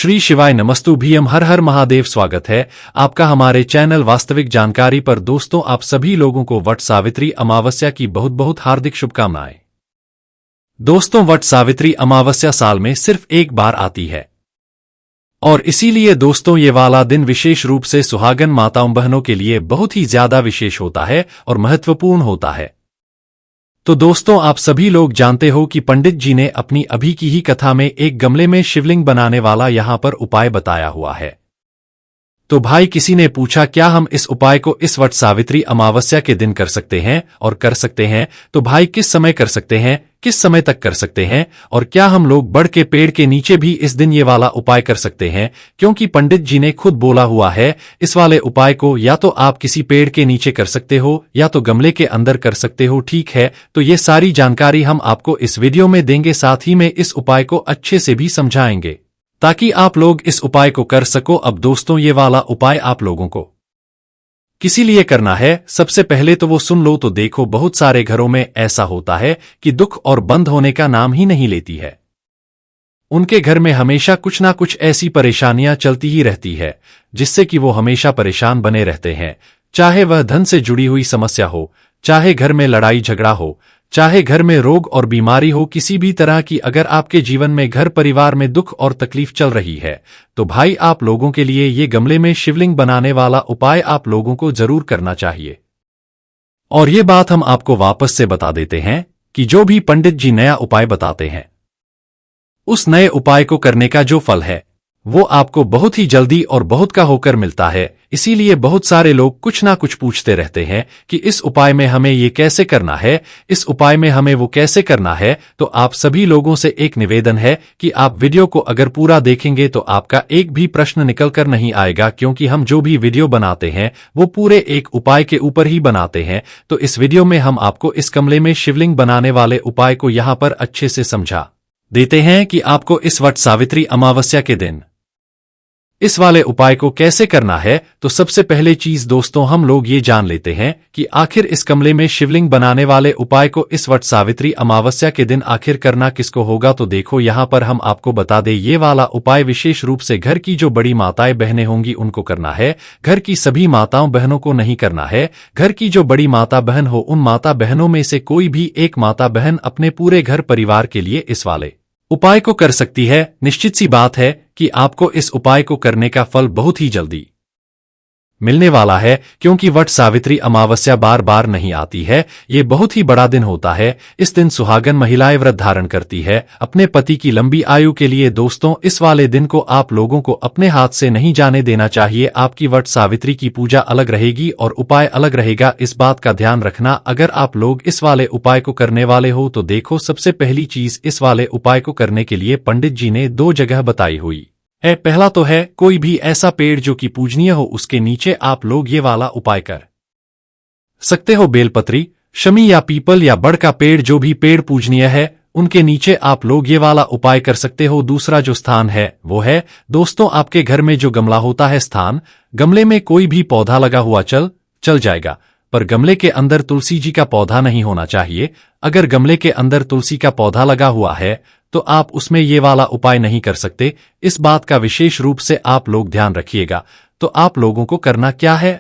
श्री शिवाय नमस्तु भीम हर हर महादेव। स्वागत है आपका हमारे चैनल वास्तविक जानकारी पर। दोस्तों, आप सभी लोगों को वट सावित्री अमावस्या की बहुत बहुत हार्दिक शुभकामनाएं। दोस्तों, वट सावित्री अमावस्या साल में सिर्फ एक बार आती है और इसीलिए दोस्तों ये वाला दिन विशेष रूप से सुहागन माताओं बहनों के लिए बहुत ही ज्यादा विशेष होता है और महत्वपूर्ण होता है। तो दोस्तों, आप सभी लोग जानते हो कि पंडित जी ने अपनी अभी की ही कथा में एक गमले में शिवलिंग बनाने वाला यहां पर उपाय बताया हुआ है। तो भाई, किसी ने पूछा क्या हम इस उपाय को इस वट सावित्री अमावस्या के दिन कर सकते हैं और कर सकते हैं तो भाई किस समय कर सकते हैं, किस समय तक कर सकते हैं और क्या हम लोग बड़ के पेड़ के नीचे भी इस दिन ये वाला उपाय कर सकते हैं? क्योंकि पंडित जी ने खुद बोला हुआ है इस वाले उपाय को या तो आप किसी पेड़ के नीचे कर सकते हो या तो गमले के अंदर कर सकते हो। ठीक है, तो ये सारी जानकारी हम आपको इस वीडियो में देंगे, साथ ही में इस उपाय को अच्छे से भी समझाएंगे ताकि आप लोग इस उपाय को कर सको। अब दोस्तों, ये वाला उपाय आप लोगों को किसी लिए करना है, सबसे पहले तो वो सुन लो। तो देखो, बहुत सारे घरों में ऐसा होता है कि दुख और बंद होने का नाम ही नहीं लेती है। उनके घर में हमेशा कुछ ना कुछ ऐसी परेशानियां चलती ही रहती है जिससे कि वो हमेशा परेशान बने रहते हैं। चाहे वह धन से जुड़ी हुई समस्या हो, चाहे घर में लड़ाई झगड़ा हो, चाहे घर में रोग और बीमारी हो, किसी भी तरह की अगर आपके जीवन में घर परिवार में दुख और तकलीफ चल रही है तो भाई आप लोगों के लिए ये गमले में शिवलिंग बनाने वाला उपाय आप लोगों को जरूर करना चाहिए। और ये बात हम आपको वापस से बता देते हैं कि जो भी पंडित जी नया उपाय बताते हैं उस नए उपाय को करने का जो फल है वो आपको बहुत ही जल्दी और बहुत का होकर मिलता है। इसीलिए बहुत सारे लोग कुछ ना कुछ पूछते रहते हैं कि इस उपाय में हमें ये कैसे करना है, इस उपाय में हमें वो कैसे करना है। तो आप सभी लोगों से एक निवेदन है कि आप वीडियो को अगर पूरा देखेंगे तो आपका एक भी प्रश्न निकल कर नहीं आएगा, क्योंकि हम जो भी वीडियो बनाते हैं वो पूरे एक उपाय के ऊपर ही बनाते हैं। तो इस वीडियो में हम आपको इस गमले में शिवलिंग बनाने वाले उपाय को यहाँ पर अच्छे से समझा देते हैं कि आपको इस वट सावित्री अमावस्या के दिन इस वाले उपाय को कैसे करना है। तो सबसे पहले चीज दोस्तों, हम लोग ये जान लेते हैं कि आखिर इस गमले में शिवलिंग बनाने वाले उपाय को इस वट सावित्री अमावस्या के दिन आखिर करना किसको होगा। तो देखो, यहाँ पर हम आपको बता दें ये वाला उपाय विशेष रूप से घर की जो बड़ी माताएं बहनें होंगी उनको करना है। घर की सभी माताओं बहनों को नहीं करना है। घर की जो बड़ी माता बहन हो उन माता बहनों में से कोई भी एक माता बहन अपने पूरे घर परिवार के लिए इस वाले उपाय को कर सकती है। निश्चित सी बात है कि आपको इस उपाय को करने का फल बहुत ही जल्दी मिलने वाला है, क्योंकि वट सावित्री अमावस्या बार बार नहीं आती है। ये बहुत ही बड़ा दिन होता है। इस दिन सुहागन महिलाएं व्रत धारण करती है अपने पति की लंबी आयु के लिए। दोस्तों, इस वाले दिन को आप लोगों को अपने हाथ से नहीं जाने देना चाहिए। आपकी वट सावित्री की पूजा अलग रहेगी और उपाय अलग रहेगा, इस बात का ध्यान रखना। अगर आप लोग इस वाले उपाय को करने वाले हो तो देखो, सबसे पहली चीज इस वाले उपाय को करने के लिए पंडित जी ने 2 जगह बताई हुई है। पहला तो है कोई भी ऐसा पेड़ जो कि पूजनीय हो उसके नीचे आप लोग ये वाला उपाय कर सकते हो। बेलपत्री, शमी या पीपल या बड़ का पेड़, जो भी पेड़ पूजनीय है उनके नीचे आप लोग ये वाला उपाय कर सकते हो। दूसरा जो स्थान है वो है दोस्तों आपके घर में जो गमला होता है स्थान, गमले में कोई भी पौधा लगा हुआ चल जाएगा, पर गमले के अंदर तुलसी जी का पौधा नहीं होना चाहिए। अगर गमले के अंदर तुलसी का पौधा लगा हुआ है तो आप उसमें ये वाला उपाय नहीं कर सकते। इस बात का विशेष रूप से आप लोग ध्यान रखिएगा। तो आप लोगों को करना क्या है,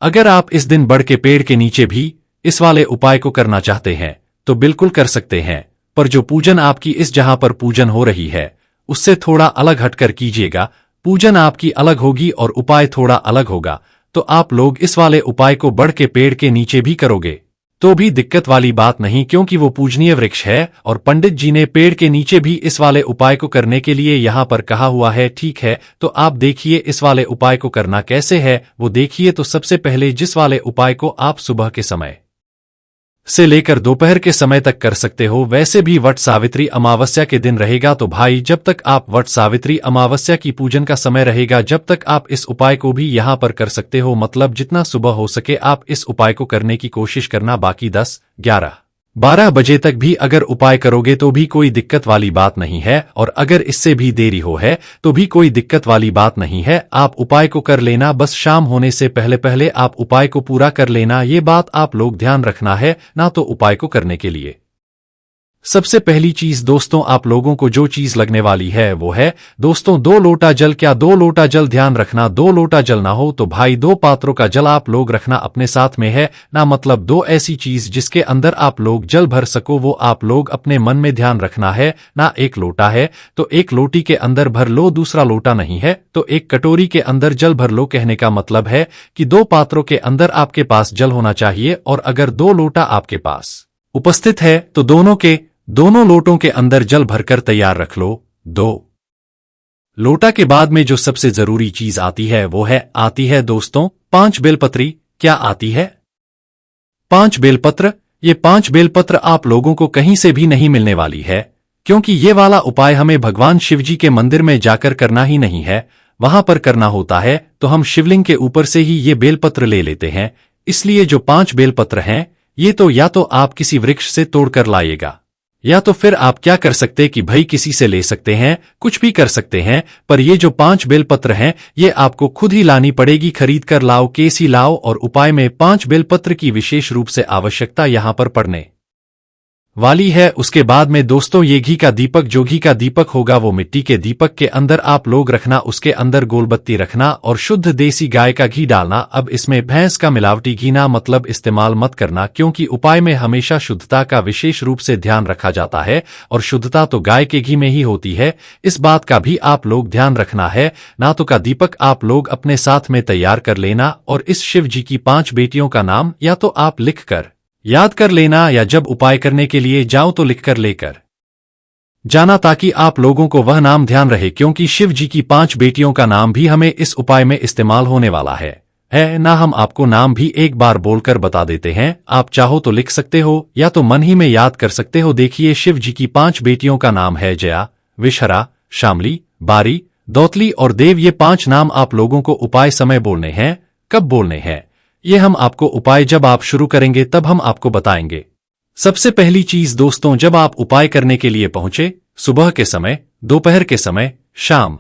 अगर आप इस दिन बड़ के पेड़ के नीचे भी इस वाले उपाय को करना चाहते हैं तो बिल्कुल कर सकते हैं, पर जो पूजन आपकी इस जहां पर पूजन हो रही है उससे थोड़ा अलग हटकर कीजिएगा। पूजन आपकी अलग होगी और उपाय थोड़ा अलग होगा। तो आप लोग इस वाले उपाय को बड़ के पेड़ के नीचे भी करोगे तो भी दिक्कत वाली बात नहीं, क्योंकि वो पूजनीय वृक्ष है और पंडित जी ने पेड़ के नीचे भी इस वाले उपाय को करने के लिए यहाँ पर कहा हुआ है। ठीक है, तो आप देखिए इस वाले उपाय को करना कैसे है वो देखिए। तो सबसे पहले जिस वाले उपाय को आप सुबह के समय से लेकर दोपहर के समय तक कर सकते हो, वैसे भी वट सावित्री अमावस्या के दिन रहेगा। तो भाई, जब तक आप वट सावित्री अमावस्या की पूजन का समय रहेगा जब तक आप इस उपाय को भी यहाँ पर कर सकते हो। मतलब जितना सुबह हो सके आप इस उपाय को करने की कोशिश करना। बाकी 10, 11, 12 बजे तक भी अगर उपाय करोगे तो भी कोई दिक्कत वाली बात नहीं है, और अगर इससे भी देरी हो है तो भी कोई दिक्कत वाली बात नहीं है। आप उपाय को कर लेना, बस शाम होने से पहले पहले आप उपाय को पूरा कर लेना। ये बात आप लोग ध्यान रखना है ना। तो उपाय को करने के लिए सबसे पहली चीज दोस्तों, आप लोगों को जो चीज लगने वाली है वो है दोस्तों 2 लोटा जल। क्या 2 लोटा जल? ध्यान रखना 2 लोटा जल ना हो तो भाई 2 पात्रों का जल आप लोग रखना अपने साथ में है ना। मतलब 2 ऐसी चीज जिसके अंदर आप लोग जल भर सको, वो आप लोग अपने मन में ध्यान रखना है ना। 1 लोटा है तो 1 लोटी के अंदर भर लो, दूसरा लोटा नहीं है तो 1 कटोरी के अंदर जल भर लो। कहने का मतलब है कि 2 पात्रों के अंदर आपके पास जल होना चाहिए, और अगर 2 लोटा आपके पास उपस्थित है तो दोनों लोटों के अंदर जल भरकर तैयार रख लो। 2 लोटा के बाद में जो सबसे जरूरी चीज आती है दोस्तों 5 बेलपत्री। क्या आती है? 5 बेलपत्र। ये 5 बेलपत्र आप लोगों को कहीं से भी नहीं मिलने वाली है, क्योंकि ये वाला उपाय हमें भगवान शिवजी के मंदिर में जाकर करना ही नहीं है, वहां पर करना होता है। तो हम शिवलिंग के ऊपर से ही ये बेलपत्र ले लेते हैं। इसलिए जो 5 बेलपत्र हैं ये तो या तो आप किसी वृक्ष से तोड़कर लाइएगा, या तो फिर आप क्या कर सकते कि भाई किसी से ले सकते हैं, कुछ भी कर सकते हैं। पर ये जो 5 बेलपत्र हैं ये आपको खुद ही लानी पड़ेगी, खरीद कर लाओ, कैसी लाओ। और उपाय में 5 बेलपत्र की विशेष रूप से आवश्यकता यहां पर पड़ने वाली है। उसके बाद में दोस्तों ये घी का दीपक, जो घी का दीपक होगा वो मिट्टी के दीपक के अंदर आप लोग रखना, उसके अंदर गोलबत्ती रखना और शुद्ध देसी गाय का घी डालना। अब इसमें भैंस का मिलावटी घी ना मतलब इस्तेमाल मत करना, क्योंकि उपाय में हमेशा शुद्धता का विशेष रूप से ध्यान रखा जाता है, और शुद्धता तो गाय के घी में ही होती है। इस बात का भी आप लोग ध्यान रखना है। ना तो का दीपक आप लोग अपने साथ में तैयार कर लेना, और इस शिव जी की 5 बेटियों का नाम या तो आप लिख कर याद कर लेना, या जब उपाय करने के लिए जाओ तो लिखकर लेकर जाना, ताकि आप लोगों को वह नाम ध्यान रहे, क्योंकि शिव जी की 5 बेटियों का नाम भी हमें इस उपाय में इस्तेमाल होने वाला है ना। हम आपको नाम भी एक बार बोलकर बता देते हैं, आप चाहो तो लिख सकते हो या तो मन ही में याद कर सकते हो। देखिए शिव जी की 5 बेटियों का नाम है जया, विषहरा, शामली, बारी, दौतली और देव। ये 5 नाम आप लोगों को उपाय समय बोलने हैं। कब बोलने हैं ये हम आपको उपाय जब आप शुरू करेंगे तब हम आपको बताएंगे। सबसे पहली चीज दोस्तों, जब आप उपाय करने के लिए पहुंचे, सुबह के समय, दोपहर के समय, शाम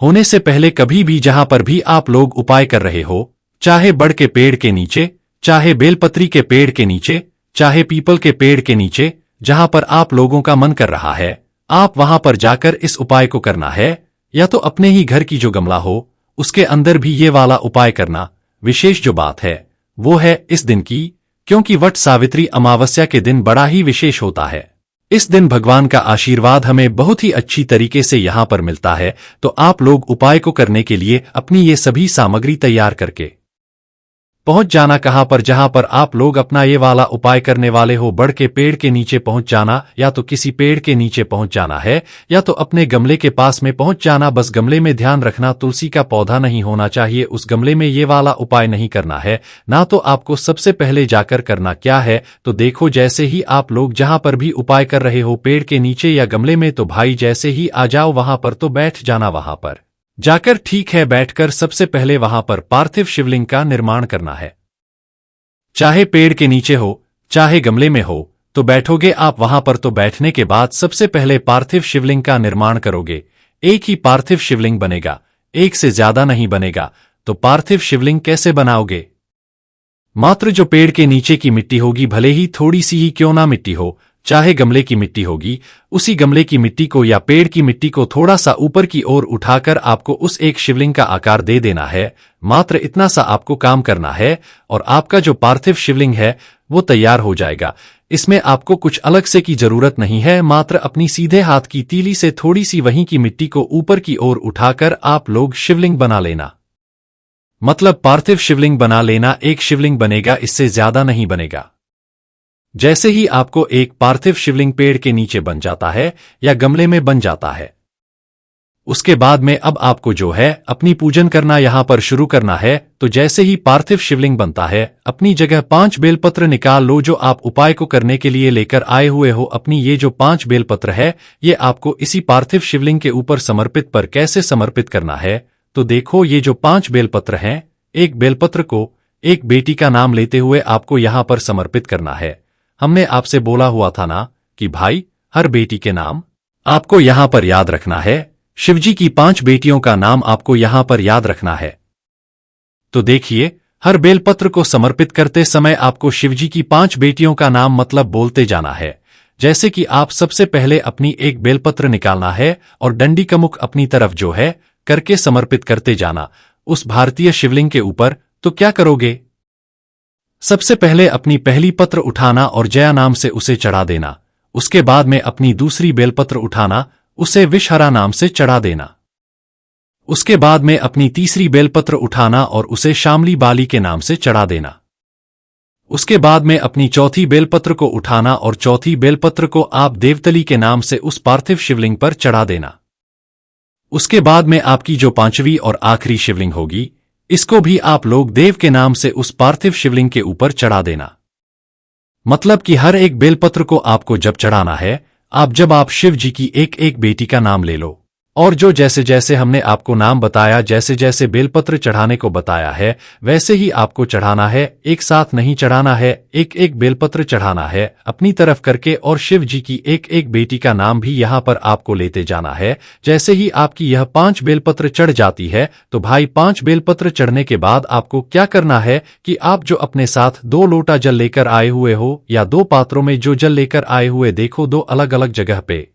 होने से पहले, कभी भी जहां पर भी आप लोग उपाय कर रहे हो, चाहे बड़ के पेड़ के नीचे, चाहे बेलपत्री के पेड़ के नीचे, चाहे पीपल के पेड़ के नीचे, जहां पर आप लोगों का मन कर रहा है, आप वहां पर जाकर इस उपाय को करना है। या तो अपने ही घर की जो गमला हो उसके अंदर भी ये वाला उपाय करना। विशेष जो बात है वो है इस दिन की, क्योंकि वट सावित्री अमावस्या के दिन बड़ा ही विशेष होता है। इस दिन भगवान का आशीर्वाद हमें बहुत ही अच्छी तरीके से यहां पर मिलता है। तो आप लोग उपाय को करने के लिए अपनी ये सभी सामग्री तैयार करके पहुंच जाना। कहां पर? जहां पर आप लोग अपना ये वाला उपाय करने वाले हो, बड़ के पेड़ के नीचे पहुंच जाना, या तो किसी पेड़ के नीचे पहुंच जाना है, या तो अपने गमले के पास में पहुंच जाना। बस गमले में ध्यान रखना तुलसी का पौधा नहीं होना चाहिए, उस गमले में ये वाला उपाय नहीं करना है ना। तो आपको सबसे पहले जाकर करना क्या है, तो देखो जैसे ही आप लोग जहां पर भी उपाय कर रहे हो, पेड़ के नीचे या गमले में, तो भाई जैसे ही आ जाओ वहां पर तो बैठ जाना। वहां पर जाकर ठीक है बैठकर सबसे पहले वहां पर पार्थिव शिवलिंग का निर्माण करना है। चाहे पेड़ के नीचे हो चाहे गमले में हो तो बैठोगे आप वहां पर। तो बैठने के बाद सबसे पहले पार्थिव शिवलिंग का निर्माण करोगे। एक ही पार्थिव शिवलिंग बनेगा, एक से ज्यादा नहीं बनेगा। तो पार्थिव शिवलिंग कैसे बनाओगे? मात्र जो पेड़ के नीचे की मिट्टी होगी, भले ही थोड़ी सी ही क्यों ना मिट्टी हो, चाहे गमले की मिट्टी होगी, उसी गमले की मिट्टी को या पेड़ की मिट्टी को थोड़ा सा ऊपर की ओर उठाकर आपको उस एक शिवलिंग का आकार दे देना है। मात्र इतना सा आपको काम करना है और आपका जो पार्थिव शिवलिंग है वो तैयार हो जाएगा। इसमें आपको कुछ अलग से की जरूरत नहीं है, मात्र अपनी सीधे हाथ की तीली से थोड़ी सी वहीं की मिट्टी को ऊपर की ओर उठाकर आप लोग शिवलिंग बना लेना। मतलब पार्थिव शिवलिंग बना लेना, एक शिवलिंग बनेगा, इससे ज्यादा नहीं बनेगा। जैसे ही आपको एक पार्थिव शिवलिंग पेड़ के नीचे बन जाता है या गमले में बन जाता है, उसके बाद में अब आपको जो है अपनी पूजन करना यहां पर शुरू करना है। तो जैसे ही पार्थिव शिवलिंग बनता है, अपनी जगह 5 बेलपत्र निकाल लो जो आप उपाय को करने के लिए लेकर आए हुए हो। अपनी ये जो 5 बेलपत्र है ये आपको इसी पार्थिव शिवलिंग के ऊपर समर्पित। पर कैसे समर्पित करना है, तो देखो ये जो 5 बेलपत्र हैं, एक बेलपत्र को एक बेटी का नाम लेते हुए आपको यहां पर समर्पित करना है। हमने आपसे बोला हुआ था ना कि भाई हर बेटी के नाम आपको यहां पर याद रखना है। शिवजी की 5 बेटियों का नाम आपको यहां पर याद रखना है। तो देखिए हर बेलपत्र को समर्पित करते समय आपको शिवजी की 5 बेटियों का नाम मतलब बोलते जाना है। जैसे कि आप सबसे पहले अपनी एक बेलपत्र निकालना है और डंडी का मुख अपनी तरफ जो है करके समर्पित करते जाना उस भारतीय शिवलिंग के ऊपर। तो क्या करोगे? सबसे पहले अपनी पहली पत्र उठाना और जया नाम से उसे चढ़ा देना। उसके बाद में अपनी दूसरी बेलपत्र उठाना, उसे विषहरा नाम से चढ़ा देना। उसके बाद में अपनी तीसरी बेलपत्र उठाना और उसे शामली बाली के नाम से चढ़ा देना। उसके बाद में अपनी चौथी बेलपत्र को उठाना और चौथी बेलपत्र को आप देवतली के नाम से उस पार्थिव शिवलिंग पर चढ़ा देना। उसके बाद में आपकी जो पांचवी और आखिरी शिवलिंग होगी, इसको भी आप लोग देव के नाम से उस पार्थिव शिवलिंग के ऊपर चढ़ा देना। मतलब कि हर एक बेलपत्र को आपको जब चढ़ाना है, जब आप शिव जी की एक एक बेटी का नाम ले लो और जो जैसे जैसे हमने आपको नाम बताया, जैसे जैसे बेलपत्र चढ़ाने को बताया है, वैसे ही आपको चढ़ाना है। एक साथ नहीं चढ़ाना है, एक एक बेलपत्र चढ़ाना है अपनी तरफ करके और शिव जी की एक एक बेटी का नाम भी यहाँ पर आपको लेते जाना है। जैसे ही आपकी यह 5 बेलपत्र चढ़ जाती है, तो भाई 5 बेलपत्र चढ़ने के बाद आपको क्या करना है कि आप जो अपने साथ 2 लोटा जल लेकर आए हुए हो या 2 पात्रों में जो जल लेकर आए हुए, देखो 2 अलग अलग जगह पे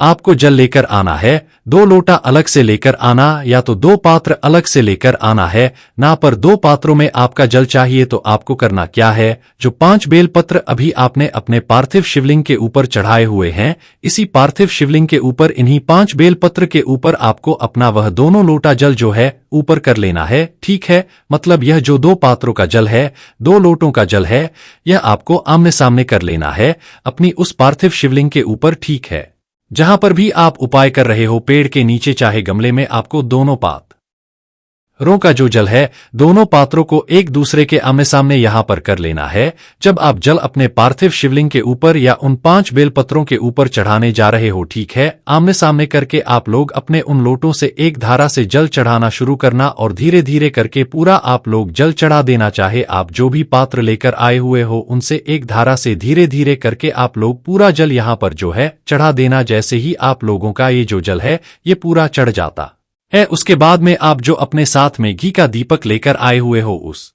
आपको जल लेकर आना है। 2 लोटा अलग से लेकर आना या तो 2 पात्र अलग से लेकर आना है ना, पर 2 पात्रों में आपका जल चाहिए। तो आपको करना क्या है, जो 5 बेलपत्र अभी आपने अपने पार्थिव शिवलिंग के ऊपर चढ़ाए हुए हैं, इसी पार्थिव शिवलिंग के ऊपर इन्हीं 5 बेलपत्र के ऊपर आपको अपना वह दोनों लोटा जल जो है ऊपर कर लेना है। ठीक है, मतलब यह जो 2 पात्रों का जल है, 2 लोटों का जल है, यह आपको आमने सामने कर लेना है अपनी उस पार्थिव शिवलिंग के ऊपर। ठीक है, जहां पर भी आप उपाय कर रहे हो, पेड़ के नीचे चाहे गमले में, आपको दोनों पात्रों का जो जल है, दोनों पात्रों को एक दूसरे के आमने सामने यहां पर कर लेना है। जब आप जल अपने पार्थिव शिवलिंग के ऊपर या उन 5 बेलपत्रों के ऊपर चढ़ाने जा रहे हो, ठीक है, आमने सामने करके आप लोग अपने उन लोटों से एक धारा से जल चढ़ाना शुरू करना और धीरे धीरे करके पूरा आप लोग जल चढ़ा देना। चाहे आप जो भी पात्र लेकर आए हुए हो, उनसे एक धारा से धीरे धीरे करके आप लोग पूरा जल यहां पर जो है चढ़ा देना। जैसे ही आप लोगों का ये जो जल है ये पूरा चढ़ जाता है, उसके बाद में आप जो अपने साथ में घी का दीपक लेकर आए हुए हो, उस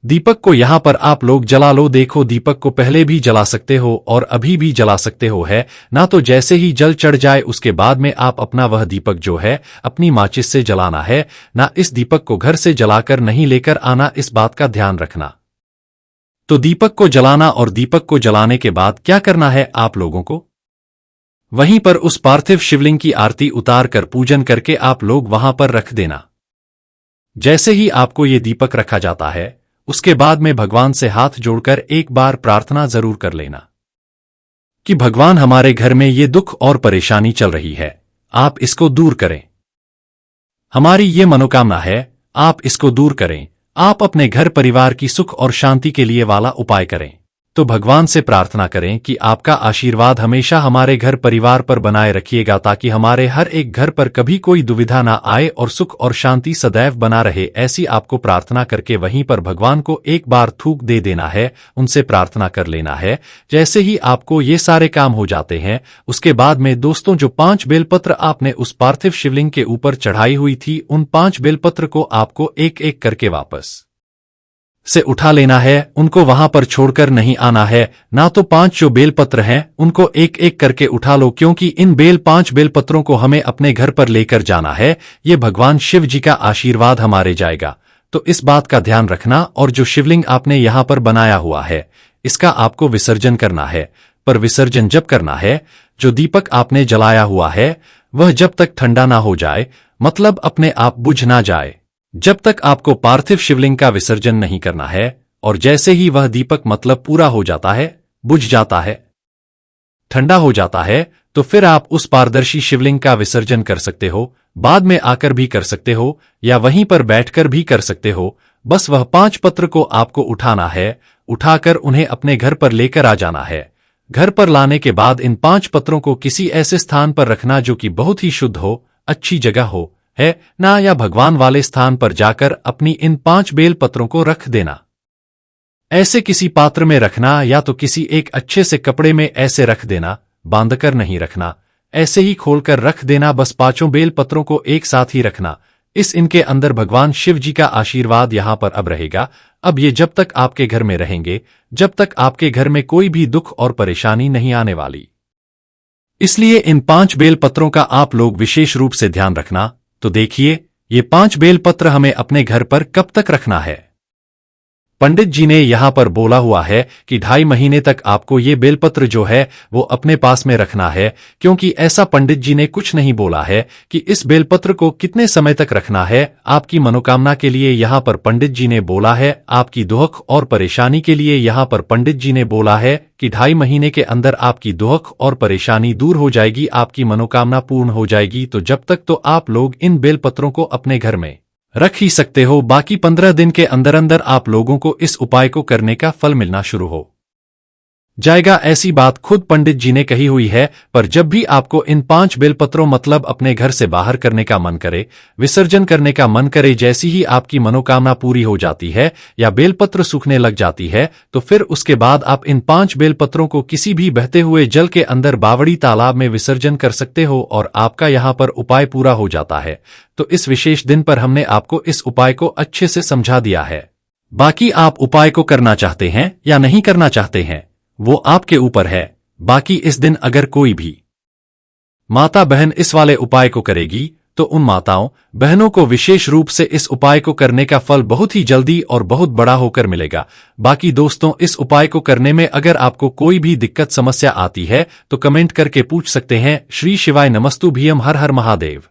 दीपक को यहां पर आप लोग जला लो। देखो, दीपक को पहले भी जला सकते हो और अभी भी जला सकते हो, है ना। तो जैसे ही जल चढ़ जाए, उसके बाद में आप अपना वह दीपक जो है अपनी माचिस से जलाना है ना। इस दीपक को घर से जलाकर नहीं लेकर आना, इस बात का ध्यान रखना। तो दीपक को जलाना और दीपक को जलाने के बाद क्या करना है आप लोगों को, वहीं पर उस पार्थिव शिवलिंग की आरती उतार कर पूजन करके आप लोग वहां पर रख देना। जैसे ही आपको ये दीपक रखा जाता है, उसके बाद में भगवान से हाथ जोड़कर एक बार प्रार्थना जरूर कर लेना कि भगवान, हमारे घर में ये दुख और परेशानी चल रही है, आप इसको दूर करें। हमारी ये मनोकामना है, आप इसको दूर करें। आप अपने घर परिवार की सुख और शांति के लिए वाला उपाय करें। तो भगवान से प्रार्थना करें कि आपका आशीर्वाद हमेशा हमारे घर परिवार पर बनाए रखिएगा, ताकि हमारे हर एक घर पर कभी कोई दुविधा ना आए और सुख और शांति सदैव बना रहे। ऐसी आपको प्रार्थना करके वहीं पर भगवान को एक बार थूक दे देना है, उनसे प्रार्थना कर लेना है। जैसे ही आपको ये सारे काम हो जाते हैं, उसके बाद में दोस्तों, जो 5 बेलपत्र आपने उस पार्थिव शिवलिंग के ऊपर चढ़ाई हुई थी, उन 5 बेलपत्र को आपको एक एक करके वापस से उठा लेना है। उनको वहां पर छोड़कर नहीं आना है ना। तो 5 जो बेलपत्र हैं उनको एक एक करके उठा लो, क्योंकि इन 5 बेलपत्रों को हमें अपने घर पर लेकर जाना है। ये भगवान शिव जी का आशीर्वाद हमारे जाएगा। तो इस बात का ध्यान रखना। और जो शिवलिंग आपने यहां पर बनाया हुआ है, इसका आपको विसर्जन करना है। पर विसर्जन जब करना है, जो दीपक आपने जलाया हुआ है वह जब तक ठंडा ना हो जाए, मतलब अपने आप बुझ ना जाए, जब तक आपको पार्थिव शिवलिंग का विसर्जन नहीं करना है। और जैसे ही वह दीपक मतलब पूरा हो जाता है, बुझ जाता है, ठंडा हो जाता है, तो फिर आप उस पारदर्शी शिवलिंग का विसर्जन कर सकते हो। बाद में आकर भी कर सकते हो या वहीं पर बैठकर भी कर सकते हो। बस वह 5 पत्र को आपको उठाना है, उठाकर उन्हें अपने घर पर लेकर आ जाना है। घर पर लाने के बाद इन 5 पत्रों को किसी ऐसे स्थान पर रखना जो कि बहुत ही शुद्ध हो, अच्छी जगह हो, है ना, या भगवान वाले स्थान पर जाकर अपनी इन 5 बेल पत्रों को रख देना। ऐसे किसी पात्र में रखना या तो किसी एक अच्छे से कपड़े में ऐसे रख देना, बांधकर नहीं रखना, ऐसे ही खोलकर रख देना। बस 5 बेल पत्रों को एक साथ ही रखना। इनके अंदर भगवान शिव जी का आशीर्वाद यहां पर अब रहेगा। अब ये जब तक आपके घर में रहेंगे, जब तक आपके घर में कोई भी दुख और परेशानी नहीं आने वाली। इसलिए इन 5 बेलपत्रों का आप लोग विशेष रूप से ध्यान रखना। तो देखिए, ये 5 बेलपत्र हमें अपने घर पर कब तक रखना है। पंडित जी ने यहां पर बोला हुआ है कि 2.5 महीने तक आपको ये बेलपत्र जो है वो अपने पास में रखना है, क्योंकि ऐसा पंडित जी ने कुछ नहीं बोला है कि इस बेलपत्र को कितने समय तक रखना है। आपकी मनोकामना के लिए यहां पर पंडित जी ने बोला है, आपकी दुख और परेशानी के लिए यहां पर पंडित जी ने बोला है कि 2.5 महीने के अंदर आपकी दुख और परेशानी दूर हो जाएगी, आपकी मनोकामना पूर्ण हो जाएगी। तो जब तक तो आप लोग इन बेलपत्रों को अपने घर में रख ही सकते हो। बाकी 15 दिन के अंदर अंदर आप लोगों को इस उपाय को करने का फल मिलना शुरू हो जाएगा। ऐसी बात खुद पंडित जी ने कही हुई है। पर जब भी आपको इन 5 बेलपत्रों मतलब अपने घर से बाहर करने का मन करे, विसर्जन करने का मन करे, जैसी ही आपकी मनोकामना पूरी हो जाती है या बेलपत्र सूखने लग जाती है, तो फिर उसके बाद आप इन 5 बेलपत्रों को किसी भी बहते हुए जल के अंदर बावड़ी तालाब में विसर्जन कर सकते हो और आपका यहां पर उपाय पूरा हो जाता है। तो इस विशेष दिन पर हमने आपको इस उपाय को अच्छे से समझा दिया है। बाकी आप उपाय को करना चाहते हैं या नहीं करना चाहते हैं, वो आपके ऊपर है। बाकी इस दिन अगर कोई भी माता बहन इस वाले उपाय को करेगी तो उन माताओं बहनों को विशेष रूप से इस उपाय को करने का फल बहुत ही जल्दी और बहुत बड़ा होकर मिलेगा। बाकी दोस्तों, इस उपाय को करने में अगर आपको कोई भी दिक्कत समस्या आती है तो कमेंट करके पूछ सकते हैं। श्री शिवाय नमस्तु भीम, हर हर महादेव।